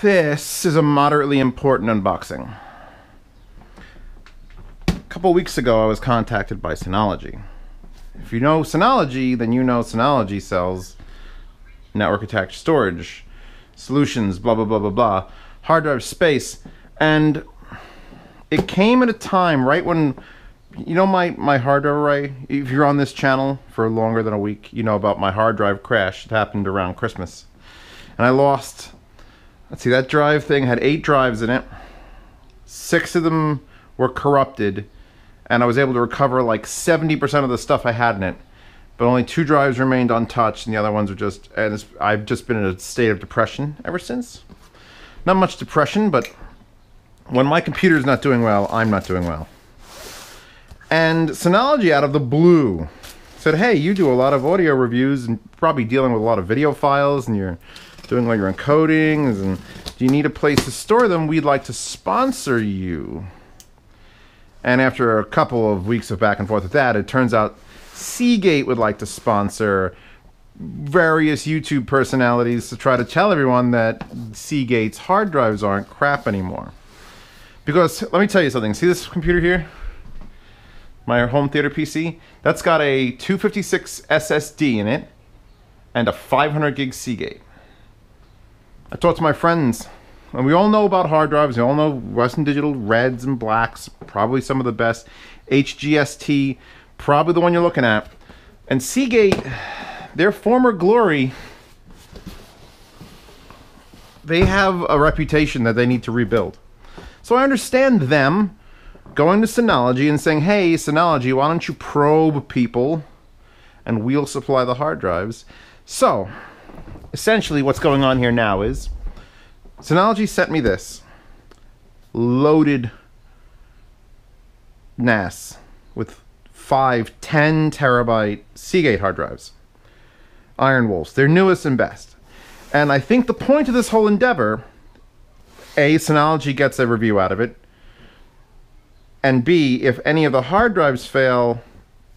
This is a moderately important unboxing. A couple weeks ago I was contacted by Synology. If you know Synology, then you know Synology sells network attached storage solutions, blah blah blah blah blah, hard drive space, and it came at a time right when, you know, my hard drive array, if you're on this channel for longer than a week, you know about my hard drive crash. It happened around Christmas. And I lost, let's see, that drive thing had 8 drives in it. 6 of them were corrupted, and I was able to recover like 70% of the stuff I had in it. But only 2 drives remained untouched, and the other ones were just, and I've just been in a state of depression ever since. Not much depression, but when my computer's not doing well, I'm not doing well. And Synology, out of the blue, said, hey, you do a lot of audio reviews and probably dealing with a lot of video files, and you're doing all your encodings, and do you need a place to store them? We'd like to sponsor you. And after a couple of weeks of back and forth with that, it turns out Seagate would like to sponsor various YouTube personalities to try to tell everyone that Seagate's hard drives aren't crap anymore. Because, let me tell you something, see this computer here? My home theater PC? That's got a 256 SSD in it and a 500 gig Seagate. I talked to my friends, and we all know about hard drives. We all know Western Digital reds and blacks, probably some of the best. HGST, probably the one you're looking at. And Seagate, their former glory, they have a reputation that they need to rebuild. So I understand them going to Synology and saying, hey, Synology, why don't you probe people and we'll supply the hard drives. So essentially what's going on here now is Synology sent me this loaded NAS with 5 10 terabyte Seagate hard drives, Iron Wolves, their newest and best. And I think the point of this whole endeavor, A, Synology gets a review out of it, and B, if any of the hard drives fail,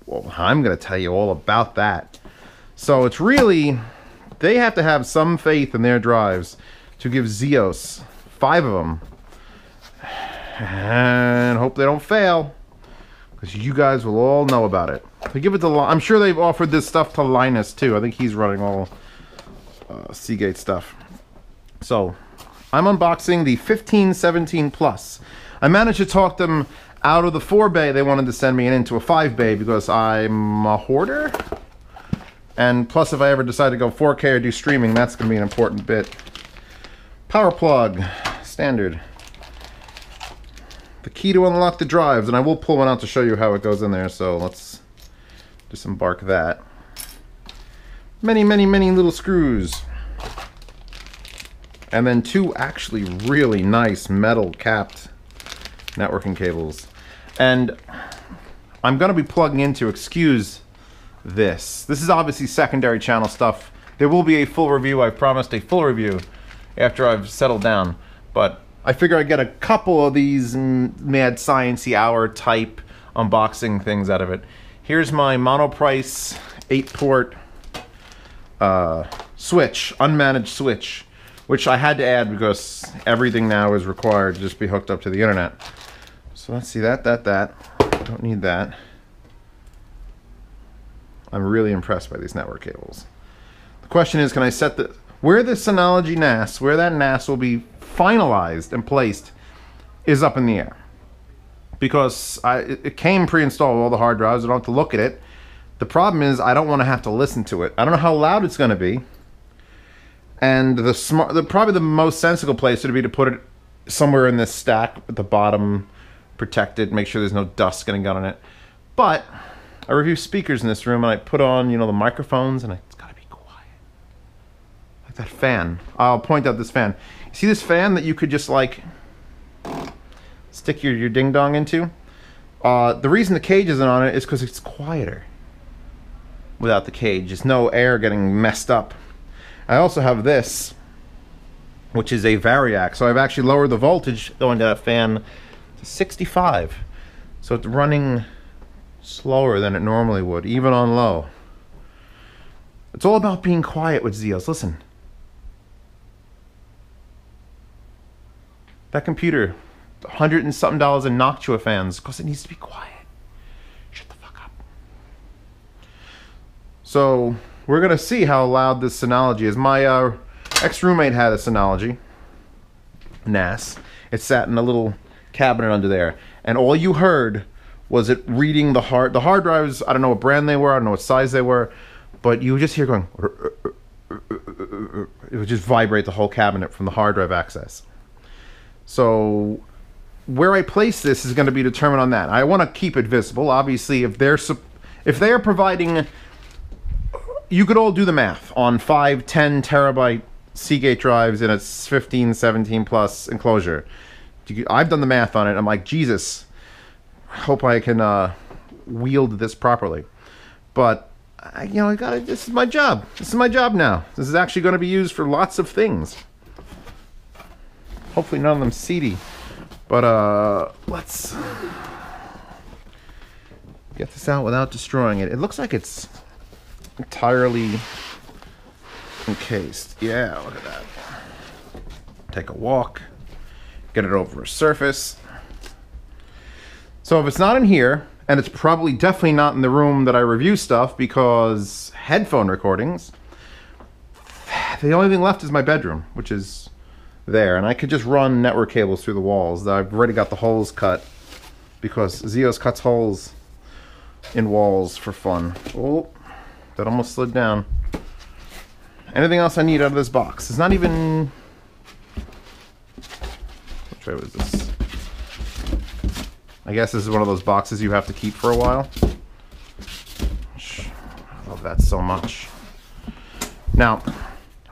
well, I'm going to tell you all about that. So it's really, they have to have some faith in their drives to give Zeos 5 of them, and hope they don't fail, because you guys will all know about it. They give it to, I'm sure they've offered this stuff to Linus too. I think he's running all Seagate stuff. So I'm unboxing the 1517 Plus. I managed to talk them out of the 4 bay they wanted to send me into a 5 bay because I'm a hoarder. And plus, if I ever decide to go 4K or do streaming, that's going to be an important bit. Power plug, standard. The key to unlock the drives, and I will pull one out to show you how it goes in there, so let's disembark that. Many, many, many little screws. And then 2 actually really nice metal capped networking cables. And I'm going to be plugging into, excuse this. This is obviously secondary channel stuff. There will be a full review. I've promised a full review after I've settled down. But I figure I'd get a couple of these mad sciencey hour type unboxing things out of it. Here's my Monoprice 8-port switch, unmanaged switch, which I had to add because everything now is required to just be hooked up to the internet. So let's see, that. Don't need that. I'm really impressed by these network cables. The question is, can I set the, where the Synology NAS, where that NAS will be finalized and placed is up in the air. Because it came pre-installed with all the hard drives, I don't have to look at it. The problem is I don't want to have to listen to it. I don't know how loud it's going to be. And probably the most sensible place would be to put it somewhere in this stack at the bottom, protected, make sure there's no dust getting on it. But I review speakers in this room, and I put on, you know, the microphones, and it's gotta be quiet. Like that fan. I'll point out this fan. You see this fan that you could just like stick your ding dong into? The reason the cage isn't on it is because it's quieter without the cage. There's no air getting messed up. I also have this, which is a variac. So I've actually lowered the voltage going to that fan to 65. So it's running slower than it normally would, even on low. It's all about being quiet with Zeos. Listen. That computer, $100 and something in Noctua fans, because it needs to be quiet. Shut the fuck up. So we're gonna see how loud this Synology is. My ex-roommate had a Synology NAS. It sat in a little cabinet under there, and all you heard was it reading the hard drives. I don't know what brand they were, I don't know what size they were, but you would just hear going. It would just vibrate the whole cabinet from the hard drive access. So where I place this is going to be determined on that. I want to keep it visible. Obviously, if they are providing, you could all do the math on 5, 10 terabyte Seagate drives in a 15, 17 plus enclosure. I've done the math on it. I'm like, Jesus, I hope I can wield this properly. But you know, this is my job. This is my job now. This is actually going to be used for lots of things. Hopefully none of them seedy. But let's get this out without destroying it. It looks like it's entirely encased. Yeah, look at that. Take a walk. Get it over a surface. So if it's not in here, and it's probably definitely not in the room that I review stuff, because headphone recordings, the only thing left is my bedroom, which is there, and I could just run network cables through the walls. I've already got the holes cut, because Zeos cuts holes in walls for fun. Oh, that almost slid down. Anything else I need out of this box? It's not even... Which way was this? I guess this is one of those boxes you have to keep for a while. I love that so much. Now,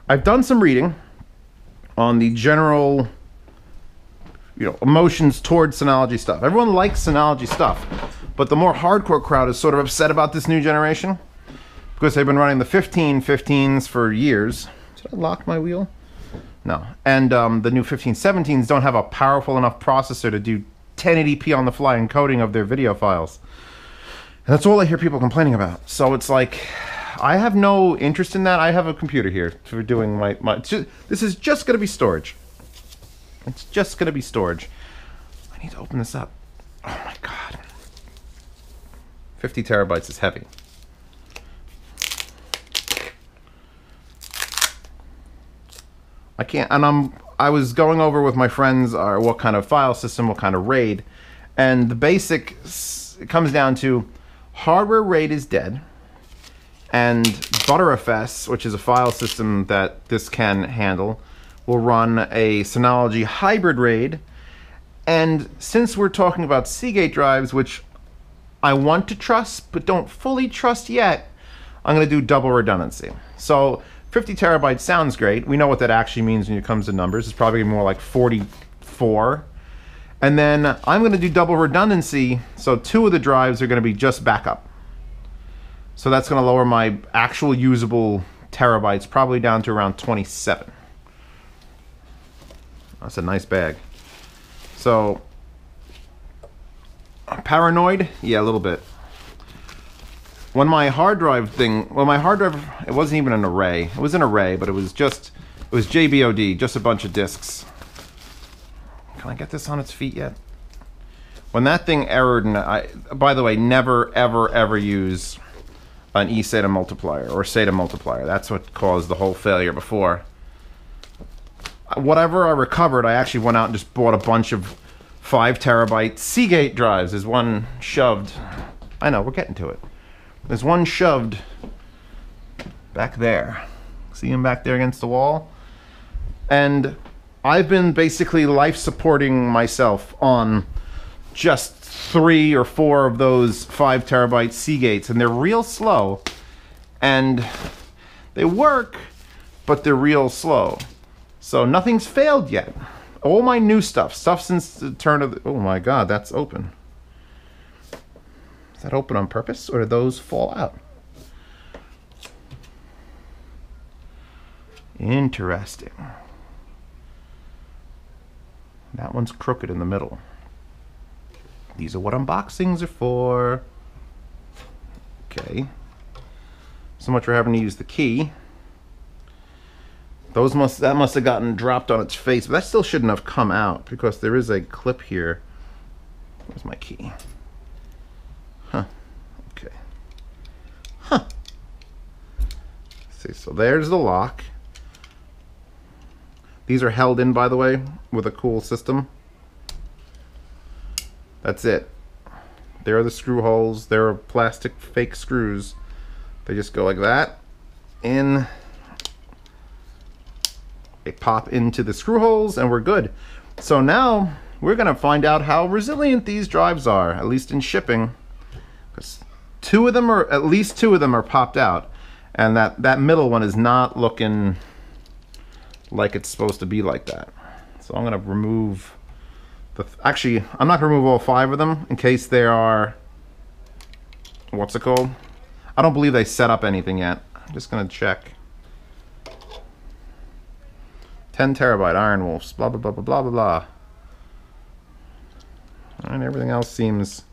I've done some reading on the general, emotions towards Synology stuff. Everyone likes Synology stuff, but the more hardcore crowd is sort of upset about this new generation because they've been running the 1515s for years. Did I lock my wheel? No. And the new 1517s don't have a powerful enough processor to do 1080p on the fly encoding of their video files. And that's all I hear people complaining about. So it's like, I have no interest in that. I have a computer here for doing this is just going to be storage. It's just going to be storage. I need to open this up. Oh my god. 50 terabytes is heavy. I can't, and I was going over with my friends what kind of file system, what kind of RAID, and the basic, it comes down to hardware RAID is dead, and ButterFS, which is a file system that this can handle, will run a Synology hybrid RAID. And since we're talking about Seagate drives, which I want to trust but don't fully trust yet, I'm going to do double redundancy. So 50 terabytes sounds great. We know what that actually means when it comes to numbers. It's probably more like 44. And then I'm going to do double redundancy, so 2 of the drives are going to be just backup. So that's going to lower my actual usable terabytes probably down to around 27. That's a nice bag. So, paranoid? Yeah, a little bit. When my hard drive thing, it wasn't even an array. It was an array, but it was JBOD, just a bunch of disks. Can I get this on its feet yet? When that thing errored, and by the way, never, ever, ever use an eSATA multiplier or SATA multiplier. That's what caused the whole failure before. Whatever I recovered, I actually went out and just bought a bunch of 5 terabyte Seagate drives. There's one shoved. I know, we're getting to it. There's one shoved back there. See him back there against the wall? And I've been basically life supporting myself on just 3 or 4 of those 5 terabyte Seagates, and they're real slow. And they work, but they're real slow. So nothing's failed yet. All my new stuff since the turn of the, oh my god, that's open. Is that open on purpose, or did those fall out? Interesting. That one's crooked in the middle. These are what unboxings are for. Okay. So much for having to use the key. That must have gotten dropped on its face, but that still shouldn't have come out because there is a clip here. Where's my key? Huh. Okay. Huh. See, so there's the lock. These are held in, by the way, with a cool system. That's it. There are the screw holes. There are plastic fake screws. They just go like that. In. They pop into the screw holes and we're good. So now we're gonna find out how resilient these drives are, at least in shipping. Because at least two of them are popped out. And that middle one is not looking like it's supposed to be like that. So I'm gonna remove actually, I'm not gonna remove all 5 of them in case there are, what's it called? I don't believe they set up anything yet. I'm just gonna check. 10 terabyte Iron Wolves, blah, blah, blah, blah, blah, blah, blah. All right, everything else seems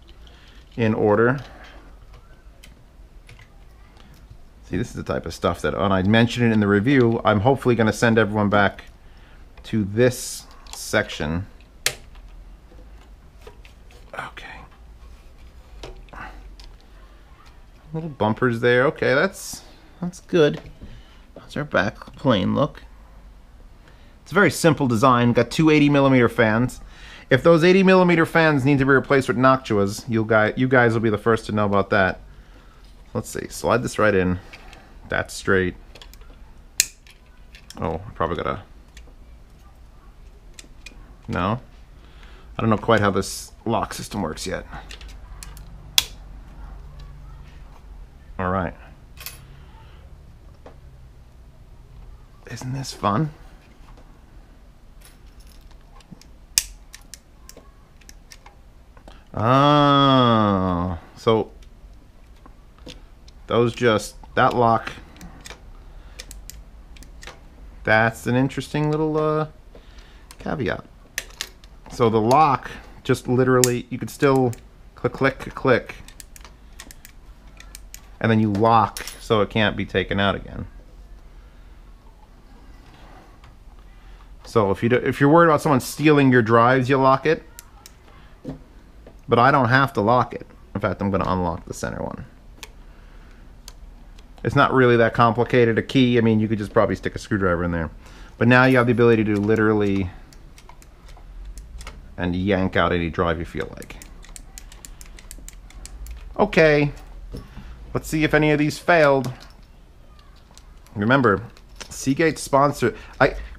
in order. See, this is the type of stuff that, when I mention it in the review, I'm hopefully gonna send everyone back to this section. Okay. Little bumpers there. Okay, that's good. How's our back plane look? It's a very simple design. Got two 80mm fans. If those 80mm fans need to be replaced with Noctuas, you guys will be the first to know about that. Let's see. Slide this right in. That's straight. Oh, I probably gotta. No, I don't know quite how this lock system works yet. All right. Isn't this fun? Oh, so those that lock. That's an interesting little caveat. So the lock just literally, you could still click, click, click, and then you lock so it can't be taken out again. So if you're worried about someone stealing your drives, you lock it. But I don't have to lock it. In fact, I'm going to unlock the center one. It's not really that complicated a key. I mean, you could just probably stick a screwdriver in there. But now you have the ability to literally and yank out any drive you feel like. Okay. Let's see if any of these failed. Remember, Seagate sponsor.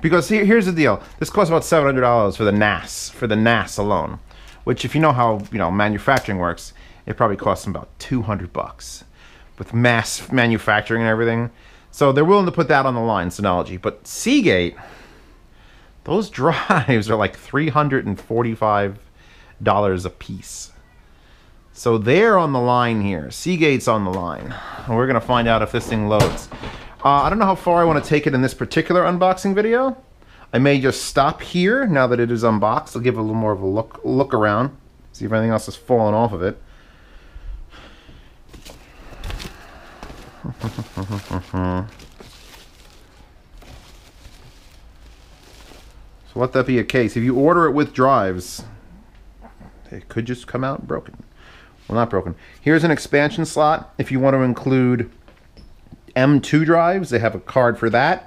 Because here's the deal. This costs about $700 for the NAS alone. Which, if you know how manufacturing works, it probably costs them about $200 with mass manufacturing and everything. So they're willing to put that on the line, Synology. But Seagate, those drives are like $345 a piece. So they're on the line here. Seagate's on the line. And we're gonna find out if this thing loads. I don't know how far I want to take it in this particular unboxing video. I may just stop here now that it is unboxed. I'll give it a little more of a look around, see if anything else has fallen off of it. So let that be a case. If you order it with drives, it could just come out broken. Well, not broken. Here's an expansion slot. If you want to include M2 drives, they have a card for that.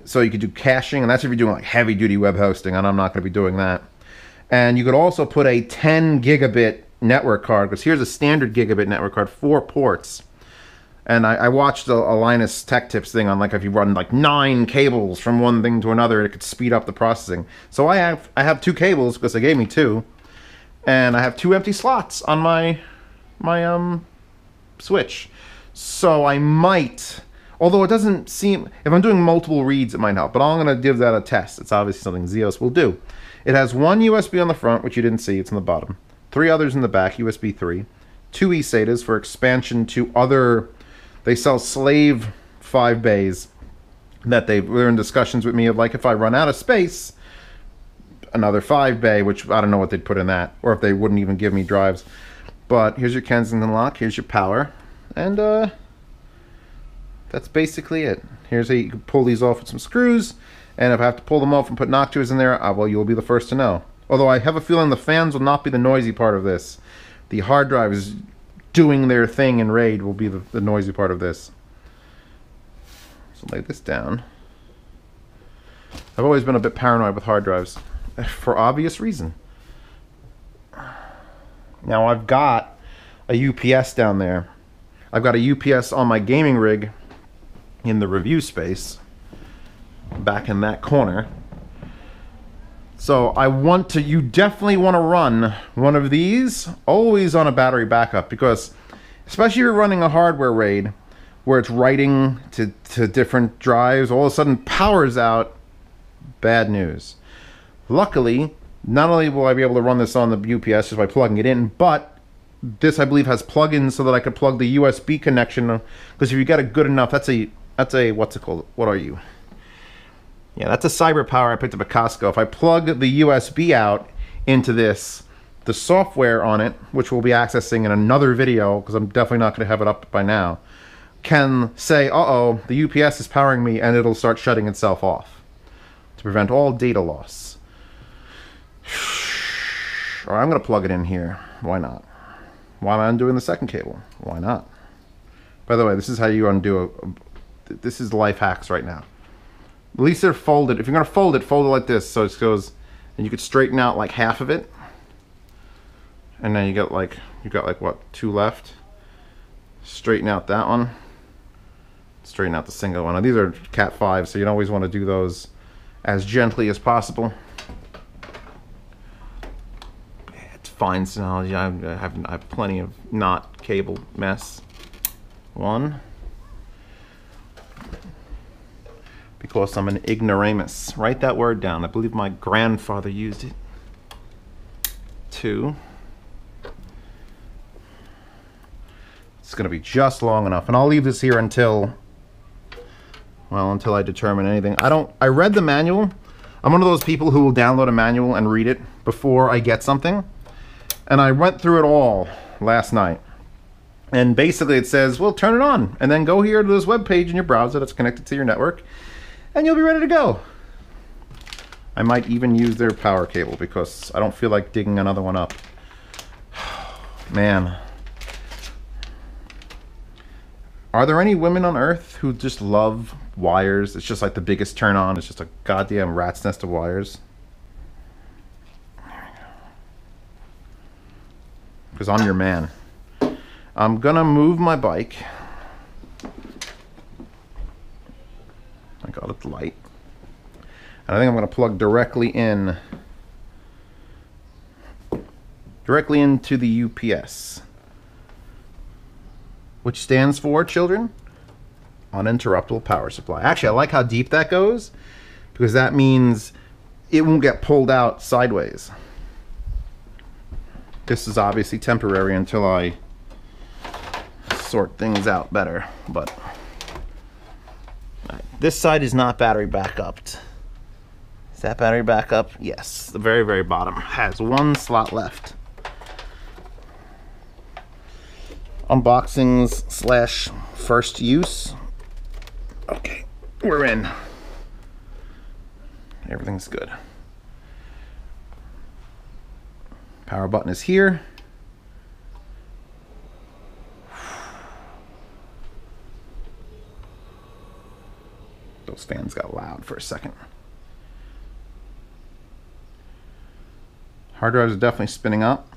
So you could do caching, and that's if you're doing like heavy duty web hosting, and I'm not going to be doing that. And you could also put a 10 gigabit network card, because here's a standard gigabit network card, 4 ports. And I watched a Linus Tech Tips thing on like if you run like 9 cables from one thing to another, it could speed up the processing. So I have 2 cables because they gave me 2, and I have 2 empty slots on my switch. So I might. Although it doesn't seem, if I'm doing multiple reads, it might help. But I'm going to give that a test. It's obviously something Xeos will do. It has 1 USB on the front, which you didn't see. It's on the bottom. 3 others in the back, USB 3. 2 eSATAs for expansion to other. They sell slave 5 bays that they're in discussions with me of, like, if I run out of space, another 5 bay, which I don't know what they'd put in that, or if they wouldn't even give me drives. But here's your Kensington lock. Here's your power. And, That's basically it. Here's how you can pull these off with some screws, and if I have to pull them off and put noctures in there, well, you'll be the first to know. Although I have a feeling the fans will not be the noisy part of this. The hard drives doing their thing in RAID will be the noisy part of this. So lay this down. I've always been a bit paranoid with hard drives, for obvious reason. Now I've got a UPS down there. I've got a UPS on my gaming rig in the review space, back in that corner. So you definitely want to run one of these always on a battery backup, because especially if you're running a hardware RAID where it's writing to different drives, all of a sudden power's out, bad news. Luckily, not only will I be able to run this on the UPS just by plugging it in, but this I believe has plugins so that I could plug the USB connection, because if you got a good enough, that's a what's it called? What are you? Yeah, that's a CyberPower I picked up at Costco. If I plug the USB out into this, the software on it, which we'll be accessing in another video, because I'm definitely not going to have it up by now, can say, uh-oh, the UPS is powering me, and it'll start shutting itself off to prevent all data loss. Or I'm going to plug it in here. Why not? Why am I undoing the second cable? Why not? By the way, this is how you undo this is life hacks right now. At least they're folded. If you're going to fold it like this, so it goes, and you could straighten out like half of it, and then you got like what, 2 left. Straighten out that one. Straighten out the single one. Now these are Cat 5, so you always want to do those as gently as possible. It's fine, Synology. I have plenty of not cable mess. 1. Because I'm an ignoramus. Write that word down. I believe my grandfather used it. 2. It's going to be just long enough, and I'll leave this here until I determine anything. I read the manual. I'm one of those people who will download a manual and read it before I get something. And I went through it all last night. And basically it says, well, turn it on, and then go here to this web page in your browser that's connected to your network, and you'll be ready to go. I might even use their power cable because I don't feel like digging another one up. Man. Are there any women on Earth who just love wires? It's just like the biggest turn on. It's just a goddamn rat's nest of wires. Because I'm your man. I'm gonna move my bike. I got it light. And I think I'm gonna plug directly into the UPS. Which stands for, children, uninterruptible power supply. Actually, I like how deep that goes, because that means it won't get pulled out sideways. This is obviously temporary until I sort things out better, but this side is not battery backupped. Is that battery backup? Yes, the very, very bottom has 1 slot left. Unboxings / first use. Okay, we're in. Everything's good. Power button is here. Those fans got loud for a second. Hard drives are definitely spinning up.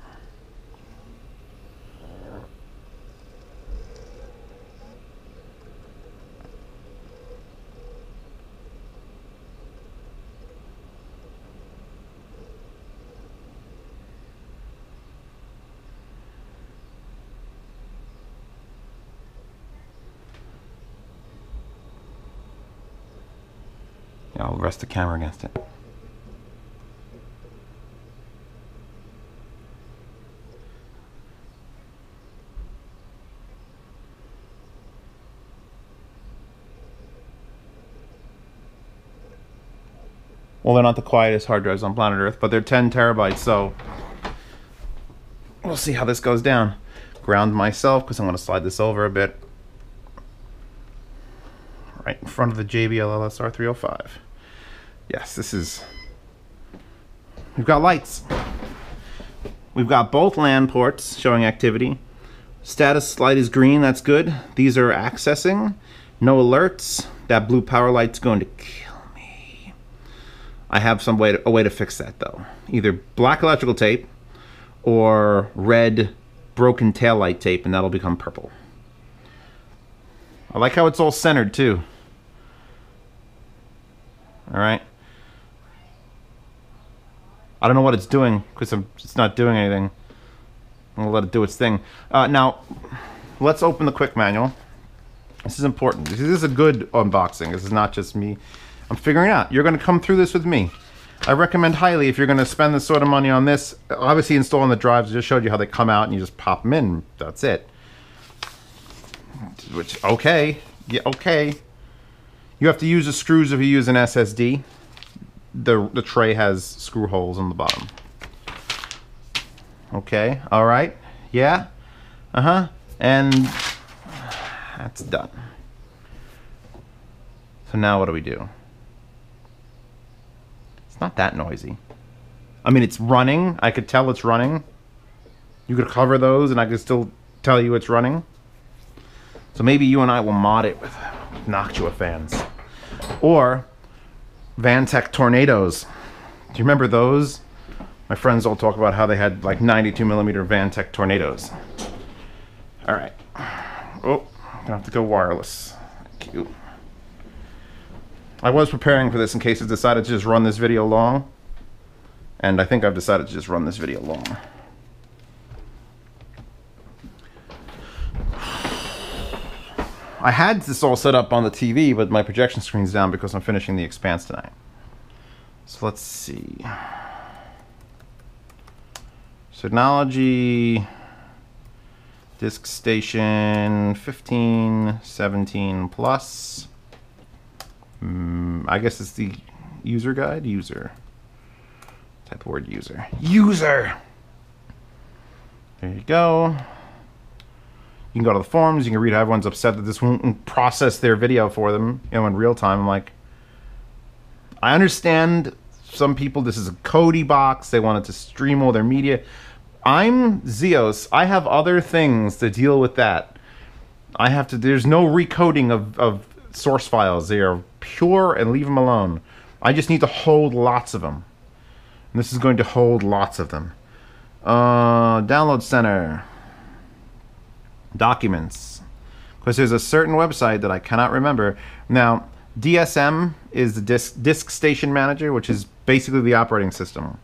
I'll rest the camera against it. Well, they're not the quietest hard drives on planet Earth, but they're 10 terabytes, so we'll see how this goes down. Ground myself, because I'm going to slide this over a bit. right in front of the JBL LSR 305. Yes, this is... We've got lights. We've got both LAN ports showing activity. Status light is green, that's good. These are accessing. No alerts. That blue power light's going to kill me. I have a way to fix that though. Either black electrical tape or red broken taillight tape, and that'll become purple. I like how it's all centered too. Alright. I don't know what it's doing because it's not doing anything. I'm gonna let it do its thing. Now, let's open the quick manual. This is important. This is a good unboxing. This is not just me. I'm figuring it out. You're gonna come through this with me. I recommend highly, if you're gonna spend this sort of money on this, obviously installing the drives. I just showed you how they come out and you just pop them in. That's it. Which, okay. Yeah, okay. You have to use the screws if you use an SSD. The tray has screw holes on the bottom. Okay, alright. Yeah. Uh-huh. And that's done. So now what do we do? It's not that noisy. I mean, it's running. I could tell it's running. You could cover those and I could still tell you it's running. So maybe you and I will mod it with Noctua fans. Or Vantech Tornadoes. Do you remember those? My friends all talk about how they had like 92mm Vantech Tornadoes. Alright. Oh, gonna have to go wireless. Thank you. I was preparing for this in case I decided to just run this video long. And I think I've decided to just run this video long. I had this all set up on the TV, but my projection screen's down because I'm finishing The Expanse tonight. So let's see. Synology Disk Station 1517 Plus. I guess it's the user guide. User. Type the word user. User! There you go. You can go to the forums, you can read how everyone's upset that this won't process their video for them, you know, in real time. I'm like, I understand some people, this is a Kodi box, they want it to stream all their media. I'm Zeos. I have other things to deal with that. I have to, there's no recoding of source files. They are pure and leave them alone. I just need to hold lots of them. And this is going to hold lots of them. Download center. Documents, because there's a certain website that I cannot remember. Now, DSM is the disk station manager, which is basically the operating system.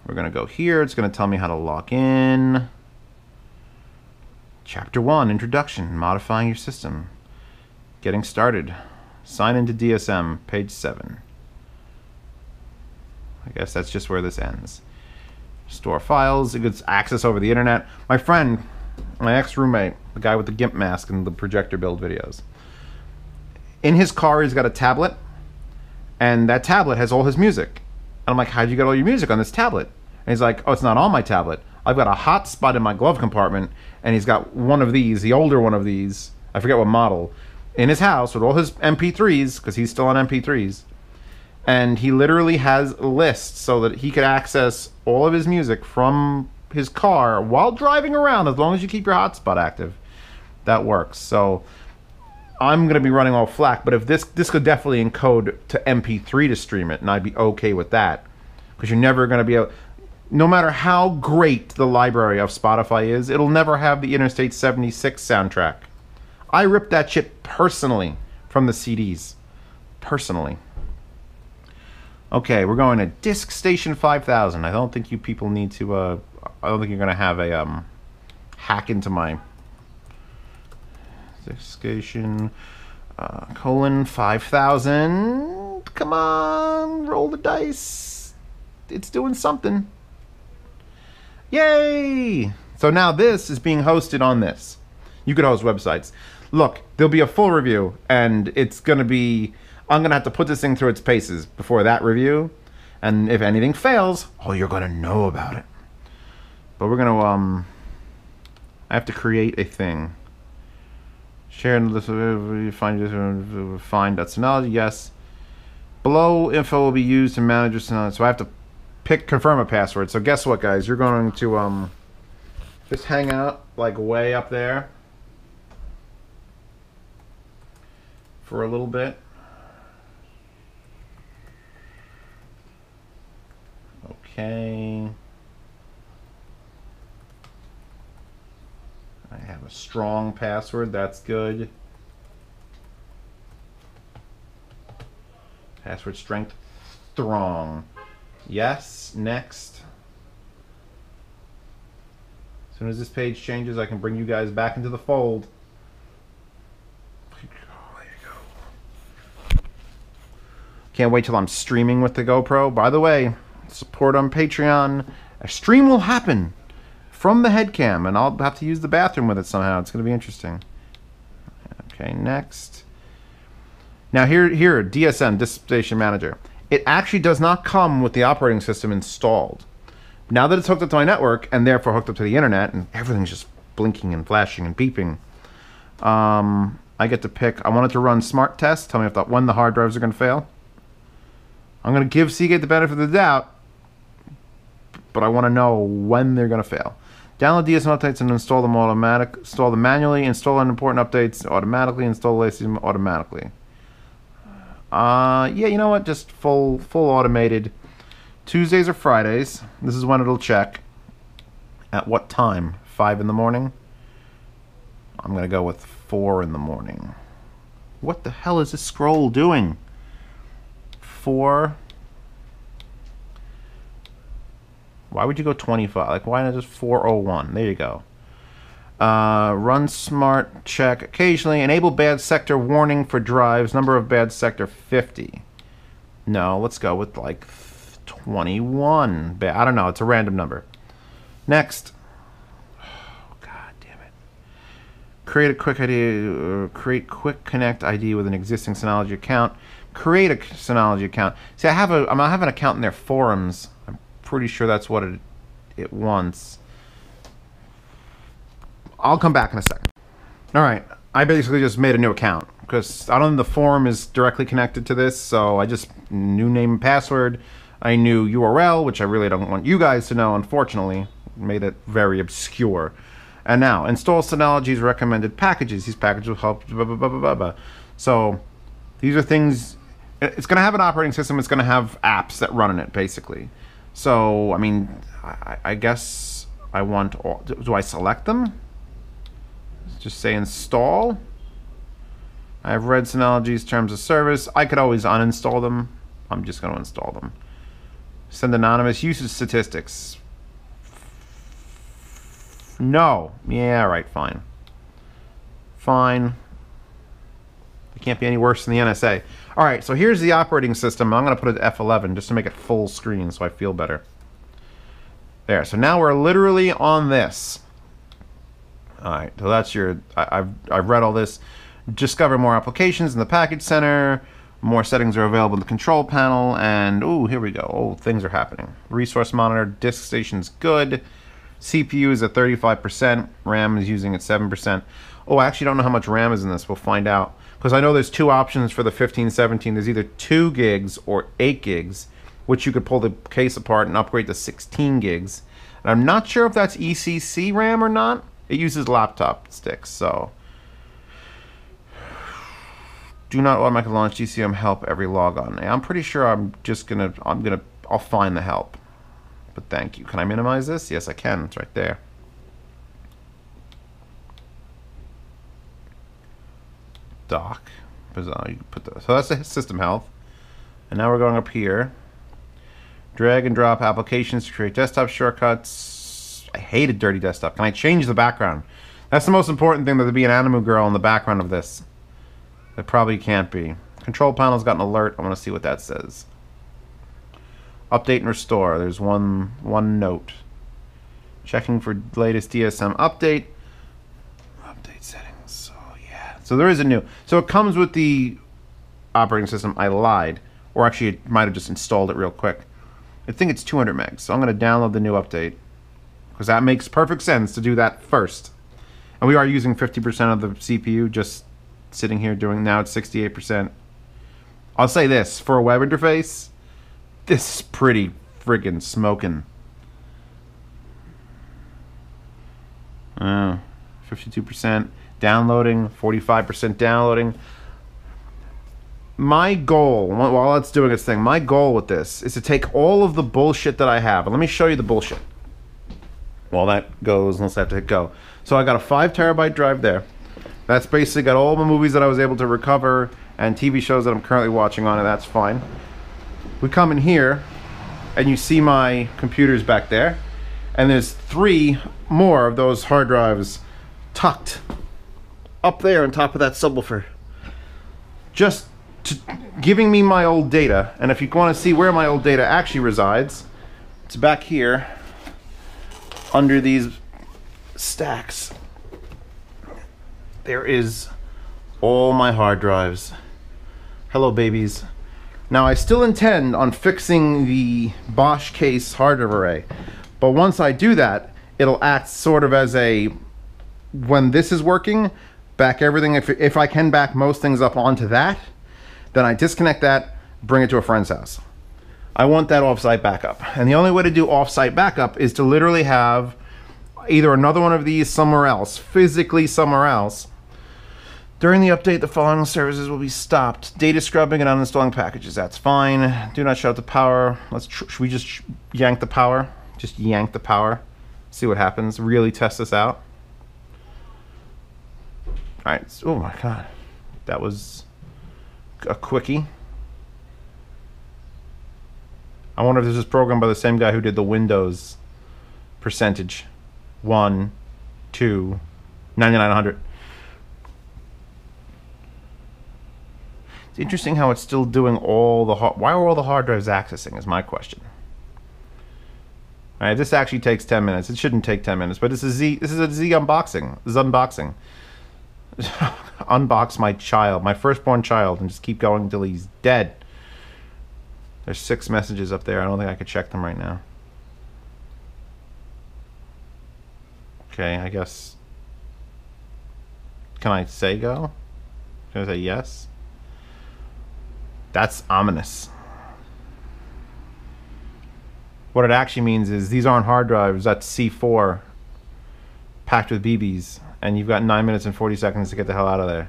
We're gonna go here. It's gonna tell me how to log in. Chapter 1, Introduction, modifying your system. Getting started. Sign into DSM, page 7. I guess that's just where this ends. Store files. It gets access over the internet. My friend, my ex-roommate, the guy with the GIMP mask and the projector build videos. In his car, he's got a tablet, and that tablet has all his music. And I'm like, how'd you get all your music on this tablet? And he's like, oh, it's not on my tablet. I've got a hotspot in my glove compartment, and he's got one of these, the older one of these, I forget what model, in his house with all his MP3s, because he's still on MP3s. And he literally has lists so that he could access all of his music from his car while driving around, as long as you keep your hotspot active. That works. So I'm going to be running all FLAC, but if this could definitely encode to MP3 to stream it, and I'd be okay with that, because you're never going to be able, no matter how great the library of Spotify is, it'll never have the Interstate 76 soundtrack. I ripped that shit personally from the CDs. Personally. Okay, we're going to Disk Station 5000. I don't think you people need to, I don't think you're going to have a hack into my Disk Station colon 5000. Come on, roll the dice. It's doing something. Yay! So now this is being hosted on this. You could host websites. Look, there'll be a full review, and it's going to be, I'm going to have to put this thing through its paces before that review. And if anything fails, oh, you're going to know about it. But we're going to, I have to create a thing. Share and list find Synology. Yes. Below info will be used to manage your Synology. So I have to confirm a password. So guess what, guys? You're going to just hang out like way up there for a little bit. Okay. I have a strong password. That's good. Password strength strong. Yes. Next. As soon as this page changes, I can bring you guys back into the fold. There you go. Can't wait till I'm streaming with the GoPro. By the way, support on Patreon. A stream will happen from the headcam, and I'll have to use the bathroom with it somehow. It's going to be interesting. Okay, next. Now here, DSM, Disk Station Manager. It actually does not come with the operating system installed. Now that it's hooked up to my network, and therefore hooked up to the internet, and everything's just blinking and flashing and beeping, I get to pick. I want it to run smart tests. Tell me if when the hard drives are going to fail. I'm going to give Seagate the benefit of the doubt, but I want to know when they're going to fail. Download DSM updates and install them install them manually. Install unimportant updates automatically. Install them automatically. Yeah, you know what? Just full automated. Tuesdays or Fridays. This is when it'll check. At what time? 5 in the morning? I'm going to go with 4 in the morning. What the hell is this scroll doing? 4. Why would you go 25? Like, why not just 401? There you go. Run smart check occasionally. Enable bad sector warning for drives. Number of bad sector 50. No, let's go with like 21. I don't know. It's a random number. Next. Oh, God damn it. Create a quick ID. Create quick connect ID with an existing Synology account. Create a Synology account. See, I have an account in their forums. I'm pretty sure that's what it wants. I'll come back in a second. All right, I basically just made a new account because I don't think the forum is directly connected to this, so I just new name and password. I knew URL, which I really don't want you guys to know, unfortunately. Made it very obscure. And now, install Synology's recommended packages. These packages will help, blah, blah, blah, blah, blah, blah. So, these are things, it's going to have an operating system, it's going to have apps that run in it, basically. So, I mean, I guess I want all, do I select them? Just say install. I have read Synology's terms of service. I could always uninstall them. I'm just going to install them. Send anonymous usage statistics. No. Yeah, right, fine. Fine. It can't be any worse than the NSA. All right, so here's the operating system. I'm going to put it at F11 just to make it full screen so I feel better. There, so now we're literally on this. All right, so that's your, I've read all this. Discover more applications in the package center. More settings are available in the control panel. And, ooh, here we go. Oh, things are happening. Resource monitor, disk station's good. CPU is at 35%. RAM is using at 7%. Oh, I actually don't know how much RAM is in this. We'll find out. Because I know there's two options for the 1517. There's either 2 gigs or 8 gigs, which you could pull the case apart and upgrade to 16 gigs. And I'm not sure if that's ECC RAM or not. It uses laptop sticks, so. Do not automatically launch DCM help every logon. I'm pretty sure I'll find the help. But thank you. Can I minimize this? Yes, I can. It's right there. Dock. You put the, so that's the system health. And now we're going up here. Drag and drop applications to create desktop shortcuts. I hated dirty desktop. Can I change the background? That's the most important thing, that there be an anime girl in the background of this. It probably can't be. Control panel's got an alert. I want to see what that says. Update and restore. There's one note. Checking for latest DSM update. Update settings. So yeah. So there is a new. So it comes with the operating system. I lied. Or actually, it might have just installed it real quick. I think it's 200 megs. So I'm going to download the new update. Because that makes perfect sense to do that first. And And we are using 50% of the CPU just sitting here doing, now it's 68%. I'll say this, for a web interface, this is pretty friggin' smoking. 52% downloading, 45% downloading. My goal, while it's doing its thing, my goal with this is to take all of the bullshit that I have, and let me show you the bullshit. While that goes, unless I have to hit go. So I got a 5 terabyte drive there. That's basically got all the movies that I was able to recover and TV shows that I'm currently watching on it. That's fine. We come in here, and you see my computers back there, and there's 3 more of those hard drives tucked up there on top of that subwoofer, just giving me my old data. And if you want to see where my old data actually resides, it's back here under these stacks. There is all my hard drives. Hello, babies. Now, I still intend on fixing the Bosch case hard drive array, but once I do that, it'll act sort of as a, when this is working, back everything. If I can back most things up onto that, then I disconnect that, bring it to a friend's house. I want that offsite backup. And the only way to do offsite backup is to literally have either another one of these somewhere else, physically somewhere else. During the update, the following services will be stopped. Data scrubbing and uninstalling packages, that's fine. Do not shut off the power. Should we just yank the power? Just yank the power. See what happens. Really test this out. Alright, oh my god. That was a quickie. I wonder if this is programmed by the same guy who did the Windows percentage. 1, 2, 99, 100. It's interesting how it's still doing all the why are all the hard drives accessing is my question. Alright, this actually takes 10 minutes. It shouldn't take 10 minutes, but this is a Z unboxing. This is unboxing. Unbox my child, my firstborn child, and just keep going until he's dead. There's 6 messages up there. I don't think I could check them right now. Okay, I guess. Can I say go? Can I say yes? That's ominous. What it actually means is these aren't hard drives, that's C4 packed with BBs, and you've got 9 minutes and 40 seconds to get the hell out of there.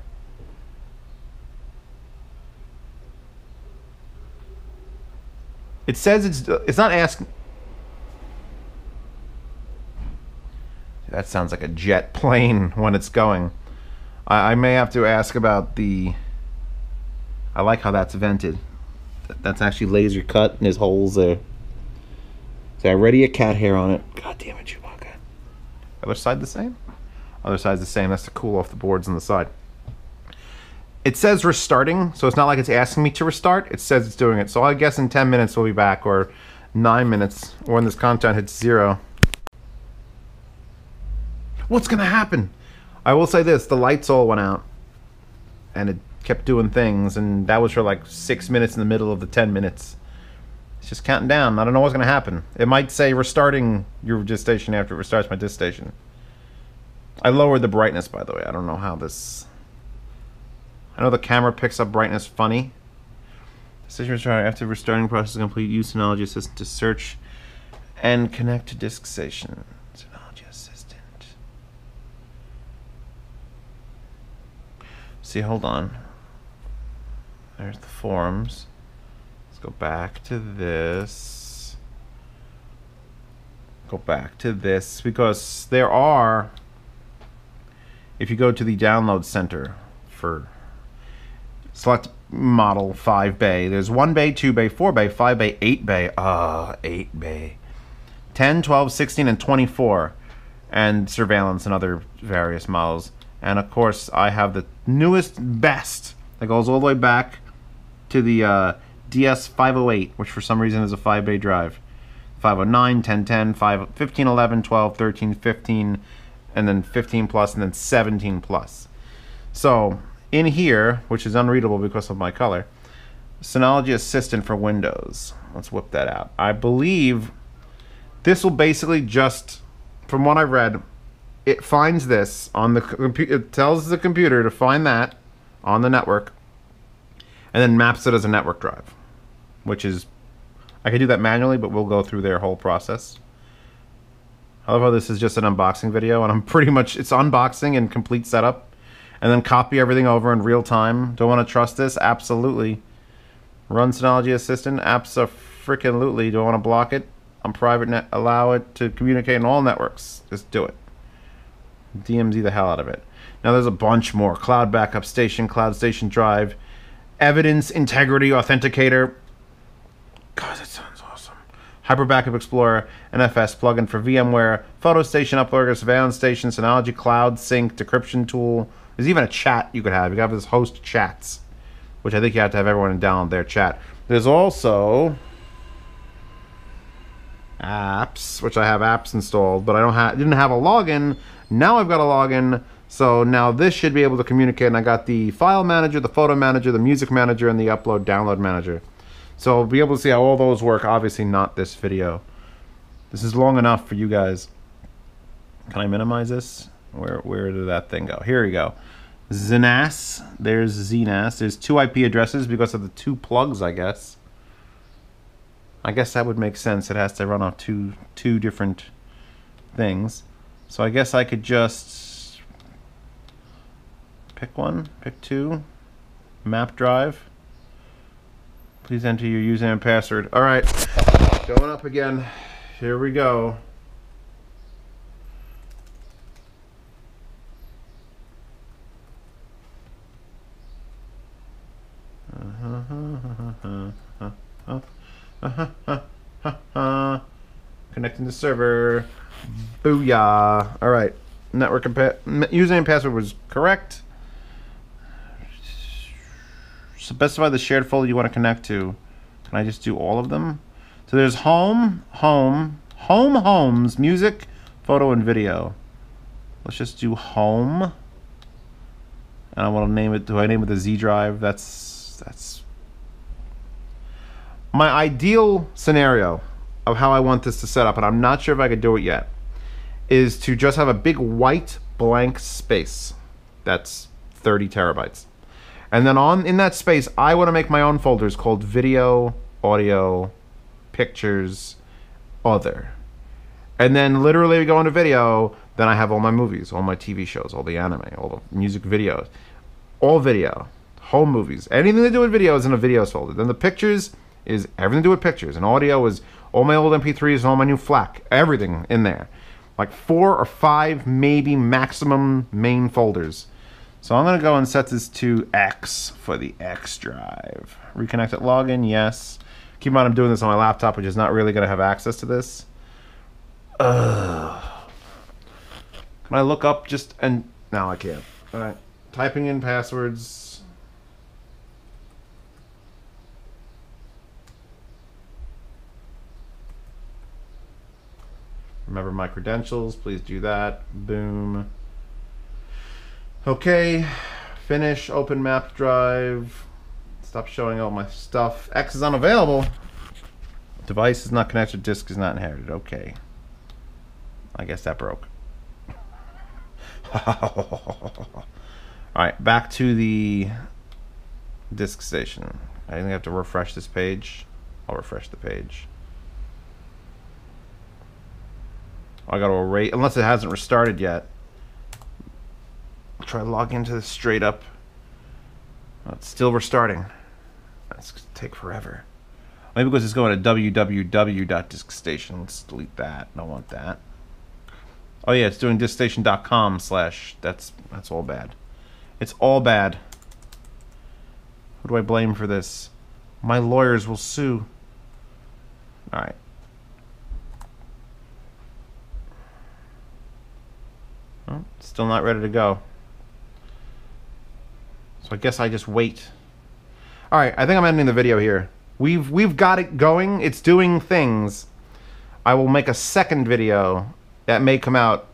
It says it's not asking. That sounds like a jet plane when it's going. I may have to ask about the. I like how that's vented. That's actually laser cut and there's holes there. Is already a cat hair on it. God damn it, Chewbacca. Other side the same? Other side's the same. That's to cool off the boards on the side. It says restarting, so it's not like it's asking me to restart. It says it's doing it. So I guess in 10 minutes we'll be back, or 9 minutes, or when this content hits 0. What's gonna happen? I will say this, the lights all went out. And it kept doing things, and that was for like 6 minutes in the middle of the 10 minutes. It's just counting down. I don't know what's gonna happen. It might say restarting your disk station after it restarts my disk station. I lowered the brightness, by the way. I don't know how this... I know the camera picks up brightness funny. Decision restart after restarting process complete. Use Synology Assistant to search and connect to disk station. Synology Assistant. See, hold on. There's the forums. Let's go back to this. Go back to this, because there are, if you go to the download center for select model 5 bay, there's 1 bay, 2 bay, 4 bay, 5 bay, 8 bay, 8 bay, 10, 12, 16, and 24, and surveillance and other various models. And of course I have the newest best that goes all the way back to the DS508, which for some reason is a 5 bay drive. 509, 1010, 15, 11, 12, 13, 15, and then 15 plus, and then 17 plus. So in here, which is unreadable because of my color, Synology Assistant for Windows. Let's whip that out. I believe this will basically just, from what I read, it finds this on the computer. It tells the computer to find that on the network, and then maps it as a network drive, which is, I could do that manually, but we'll go through their whole process. I love how this is just an unboxing video, and I'm pretty much, it's unboxing and complete setup, and then copy everything over in real time. Do I want to trust this? Absolutely. Run Synology Assistant? Abso-freaking-lutely. Do I want to block it? On private net, allow it to communicate in all networks. Just do it. DMZ the hell out of it. Now there's a bunch more. Cloud Backup Station, Cloud Station Drive, Evidence Integrity Authenticator. God, that sounds awesome. Hyper Backup Explorer, NFS plugin for VMware, Photo Station Uploader, Surveillance Station, Synology Cloud Sync, Decryption Tool. There's even a chat you could have. You could have this host chats, which I think you have to have everyone download their chat. There's also apps, which I have apps installed, but I didn't have a login. Now I've got a login, so now this should be able to communicate, and I got the file manager, the photo manager, the music manager, and the upload download manager. So I'll be able to see how all those work. Obviously not this video. This is long enough for you guys. Can I minimize this? Where did that thing go? Here we go. ZNAS. There's ZNAS. There's 2 IP addresses because of the 2 plugs, I guess. I guess that would make sense. It has to run off two different things. So I guess I could just pick one, pick 2, map drive. Please enter your username and password. All right, going up again. Here we go. Connecting to server. Booyah. All right. Network username and password was correct. Specify the shared folder you want to connect to. Can I just do all of them? So there's home, homes, music, photo, and video. Let's just do home. And I want to name it. Do I name it the Z drive? That's my ideal scenario of how I want this to set up, and I'm not sure if I could do it yet, is to just have a big white blank space that's 30 terabytes. And then in that space, I want to make my own folders called video, audio, pictures, other. And then literally we go into video, then I have all my movies, all my TV shows, all the anime, all the music videos, all video, home movies, anything to do with video is in a videos folder. Then the pictures is everything to do with pictures, and audio is all my old MP3s and all my new FLAC, everything in there. Like 4 or 5 maybe maximum main folders. So I'm going to go and set this to X for the X drive. Reconnect it, login, yes. Keep in mind I'm doing this on my laptop, which is not really going to have access to this. Can I look up and no, I can't. All right, typing in passwords. Remember my credentials, please do that. Boom. Okay, finish, open map drive. Stop showing all my stuff. X is unavailable. Device is not connected, disk is not inherited. Okay. I guess that broke. Alright, back to the disk station. I think I have to refresh this page. I'll refresh the page. I gotta erase, unless it hasn't restarted yet. I'll try to log into this straight up. Oh, it's still restarting. That's gonna take forever. Maybe because it's going to www.diskstation. Let's delete that. I don't want that. Oh yeah, it's doing diskstation.com/. That's all bad. It's all bad. Who do I blame for this? My lawyers will sue. All right. Oh, still not ready to go. So I guess I just wait. All right, I think I'm ending the video here. We've got it going. It's doing things. I will make a second video that may come out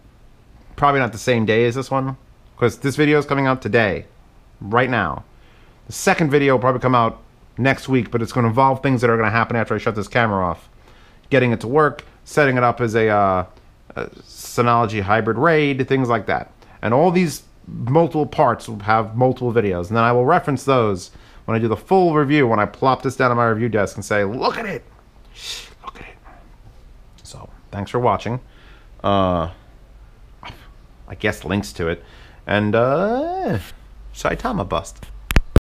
probably not the same day as this one, because this video is coming out today, right now. The second video will probably come out next week, but it's going to involve things that are going to happen after I shut this camera off. Getting it to work, setting it up as a Synology hybrid RAID, things like that. And all these multiple parts will have multiple videos, and then I will reference those when I do the full review, when I plop this down on my review desk and say, look at it, look at it. So thanks for watching. I guess links to it, and Saitama bust.